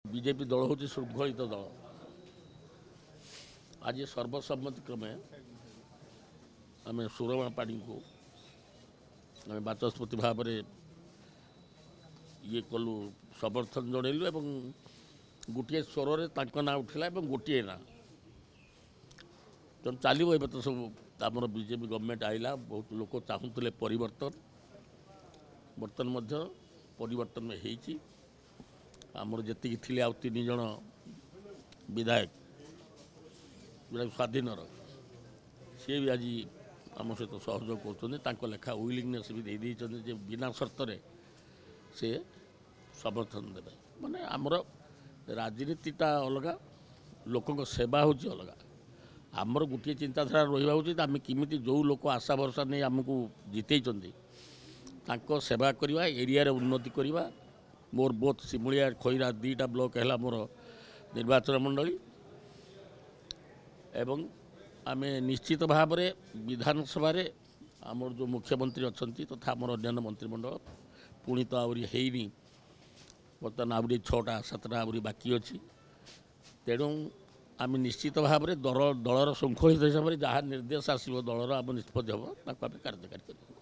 BJP दल हूँ श्रृंखलित दल। आज सर्वसम्मति क्रमे आम सुरमा पाणी को आम बाचस्पति भाव में ये कलु समर्थन जनइलु एवं गोटे स्वर से ना उठला गोटे ना तेणु चलो ए तो सब आम बीजेपी गवर्नमेंट आइला बहुत लोक चाहूले परिवर्तन बर्तमान परिवर्तन में होती आमर जी थी आउ 3 जन विधायक जोटा स्वाधीनर सी भी आज आम सहित सहयोग कर लेखा विलिंगनेस भी दे बिना सर्त से समर्थन देवे माने आमर राजनीतिटा अलग लोकों सेवा हूँ अलग आमर गोटे चिंताधारा रहा उचित आम किमी जो लोक आशा भरसा नहीं आमको जिते सेवा करवा एरिया उन्नति करवा मोर बोथ सिमुलिया खईरा 2टा ब्लॉक है मोर निर्वाचन मंडली एवं आम निश्चित भाव में विधानसभा आमर जो मुख्यमंत्री अच्छा तथा आमर अन्य मंत्रिमंडल पुणी तो आहरी हैनी बर्तमान आहरी 6टा 7टा आहरी बाकी अच्छी तेणु आम निश्चित भाव में दलर श्रृंखलित हिसाब से जहाँ निर्देश आसो दलर आम निष्पत्ति हम कार्यकारी कर।